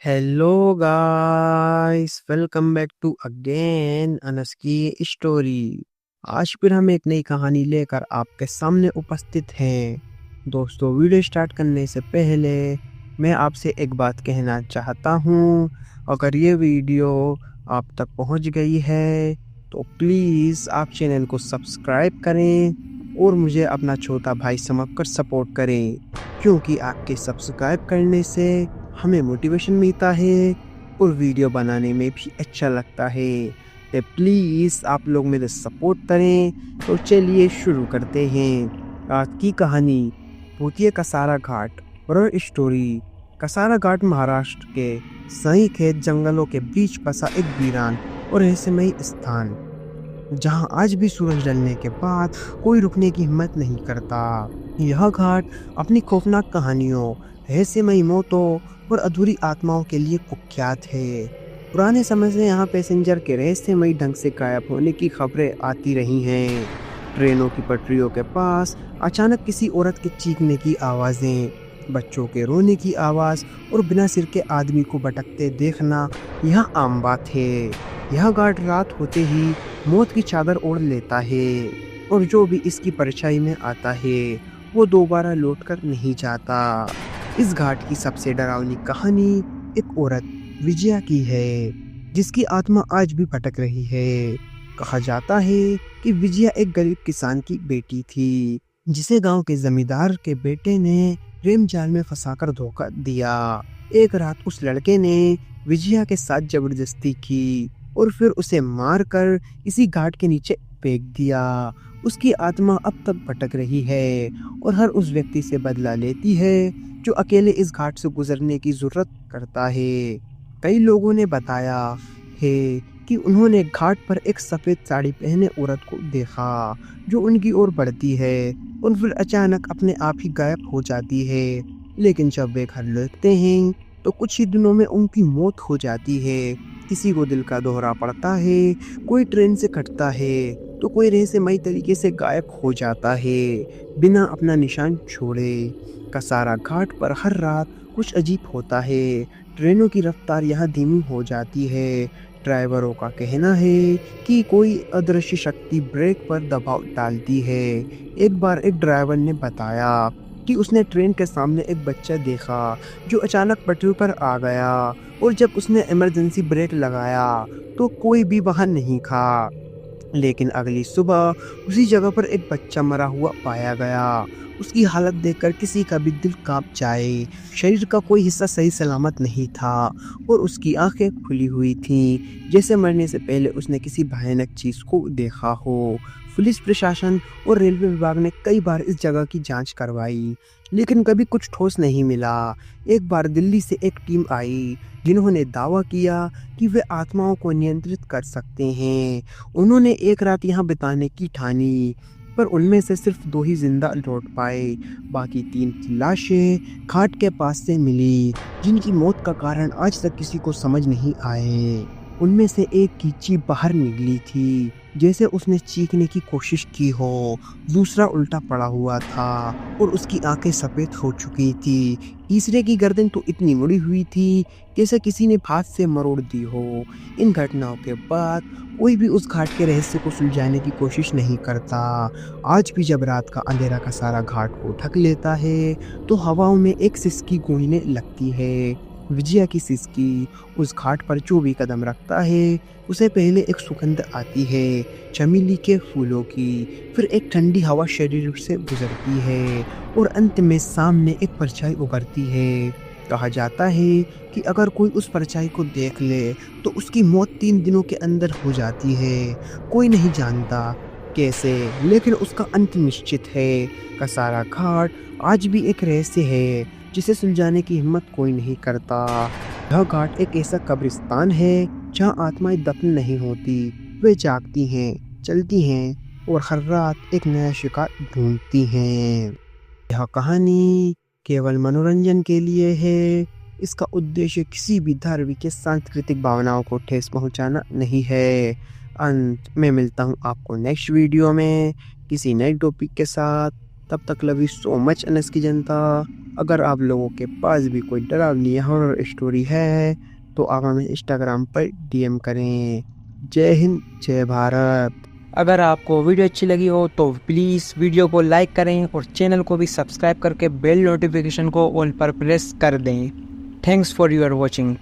Hello guys, welcome back to again Anas की story. आज फिर हम एक नई कहानी लेकर आपके सामने उपस्थित हैं। दोस्तों, वीडियो स्टार्ट करने से पहले मैं आपसे एक बात कहना चाहता हूँ। अगर ये वीडियो आप तक पहुँच गई है तो प्लीज़ आप चैनल को सब्सक्राइब करें और मुझे अपना छोटा भाई समझकर सपोर्ट करें, क्योंकि आपके सब्सक्राइब करने से हमें मोटिवेशन मिलता है और वीडियो बनाने में भी अच्छा लगता है। तो प्लीज़ आप लोग मेरे सपोर्ट करें। तो चलिए शुरू करते हैं आज की कहानी। भूतिया कसारा घाट हॉरर स्टोरी। कसारा घाट महाराष्ट्र के सही खेत जंगलों के बीच बसा एक वीरान और रहस्यमयी स्थान, जहां आज भी सूरज ढलने के बाद कोई रुकने की हिम्मत नहीं करता। यह घाट अपनी खौफनाक कहानियों, रहस्यमयी मौतों और अधूरी आत्माओं के लिए कुख्यात है। पुराने समय से यहाँ पैसेंजर के रहस्यमयी ढंग से गायब होने की खबरें आती रही हैं। ट्रेनों की पटरियों के पास अचानक किसी औरत के चीखने की आवाज़ें, बच्चों के रोने की आवाज़ और बिना सिर के आदमी को भटकते देखना यह आम बात है। यह घाट रात होते ही मौत की चादर ओढ़ लेता है और जो भी इसकी परछाई में आता है वो दोबारा लौटकर नहीं जाता। इस घाट की सबसे डरावनी कहानी एक औरत विजया की है, जिसकी आत्मा आज भी भटक रही है। कहा जाता है कि विजया एक गरीब किसान की बेटी थी, जिसे गांव के जमींदार के बेटे ने प्रेम जाल में फंसाकर धोखा दिया। एक रात उस लड़के ने विजया के साथ जबरदस्ती की और फिर उसे मारकर इसी घाट के नीचे फेंक दिया। उसकी आत्मा अब तक भटक रही है और हर उस व्यक्ति से बदला लेती है जो अकेले इस घाट से गुजरने की जरूरत करता है। कई लोगों ने बताया है कि उन्होंने घाट पर एक सफेद साड़ी पहने औरत को देखा, जो उनकी ओर बढ़ती है और फिर अचानक अपने आप ही गायब हो जाती है। लेकिन जब वे घर लौटते हैं तो कुछ ही दिनों में उनकी मौत हो जाती है। किसी को दिल का दौरा पड़ता है, कोई ट्रेन से कटता है, तो कोई रहस्यमयी तरीके से गायब हो जाता है बिना अपना निशान छोड़े। कसारा घाट पर हर रात कुछ अजीब होता है। ट्रेनों की रफ्तार यहाँ धीमी हो जाती है। ड्राइवरों का कहना है कि कोई अदृश्य शक्ति ब्रेक पर दबाव डालती है। एक बार एक ड्राइवर ने बताया कि उसने ट्रेन के सामने एक बच्चा देखा जो अचानक पटरी पर आ गया, और जब उसने इमरजेंसी ब्रेक लगाया तो कोई भी वहां नहीं था। लेकिन अगली सुबह उसी जगह पर एक बच्चा मरा हुआ पाया गया। उसकी हालत देखकर किसी का भी दिल कांप जाए। शरीर का कोई हिस्सा सही सलामत नहीं था और उसकी आंखें खुली हुई थीं, जैसे मरने से पहले उसने किसी भयानक चीज को देखा हो। पुलिस प्रशासन और रेलवे विभाग ने कई बार इस जगह की जांच करवाई, लेकिन कभी कुछ ठोस नहीं मिला। एक बार दिल्ली से एक टीम आई, जिन्होंने दावा किया कि वे आत्माओं को नियंत्रित कर सकते हैं। उन्होंने एक रात यहाँ बिताने की ठानी, पर उनमें से सिर्फ 2 ही जिंदा लौट पाए। बाकी 3 की लाशें घाट के पास से मिली, जिनकी मौत का कारण आज तक किसी को समझ नहीं आए। उनमें से एक की चीख बाहर निकली थी, जैसे उसने चीखने की कोशिश की हो। दूसरा उल्टा पड़ा हुआ था और उसकी आंखें सफ़ेद हो चुकी थी। तीसरे की गर्दन तो इतनी मुड़ी हुई थी जैसे किसी ने हाथ से मरोड़ दी हो। इन घटनाओं के बाद कोई भी उस घाट के रहस्य को सुलझाने की कोशिश नहीं करता। आज भी जब रात का अंधेरा का सारा घाट को ढक लेता है तो हवाओं में एक सिसकी गूंजने लगती है। विजया की सिसकी। उस घाट पर जो भी कदम रखता है उसे पहले एक सुगंध आती है, चमेली के फूलों की। फिर एक ठंडी हवा शरीर से गुजरती है और अंत में सामने एक परछाई उभरती है। कहा जाता है कि अगर कोई उस परछाई को देख ले तो उसकी मौत 3 दिनों के अंदर हो जाती है। कोई नहीं जानता कैसे, लेकिन उसका अंत निश्चित है। कसारा घाट आज भी एक रहस्य है जिसे सुलझाने की हिम्मत कोई नहीं करता। यह घाट एक ऐसा कब्रिस्तान है जहाँ आत्माएं दफन नहीं होती, वे जागती हैं, चलती हैं और हर रात एक नया शिकार ढूंढती हैं। यह कहानी केवल मनोरंजन के लिए है। इसका उद्देश्य किसी भी धार्मिक या सांस्कृतिक भावनाओं को ठेस पहुंचाना नहीं है। अंत में मिलता हूँ आपको नेक्स्ट वीडियो में किसी नए टॉपिक के साथ। तब तक love you so much Anas की जनता। अगर आप लोगों के पास भी कोई डरावनी हॉरर स्टोरी है तो आप हमें इंस्टाग्राम पर डीएम करें। जय हिंद, जय भारत। अगर आपको वीडियो अच्छी लगी हो तो प्लीज़ वीडियो को लाइक करें और चैनल को भी सब्सक्राइब करके बेल नोटिफिकेशन को ऑल पर प्रेस कर दें। Thanks for your watching.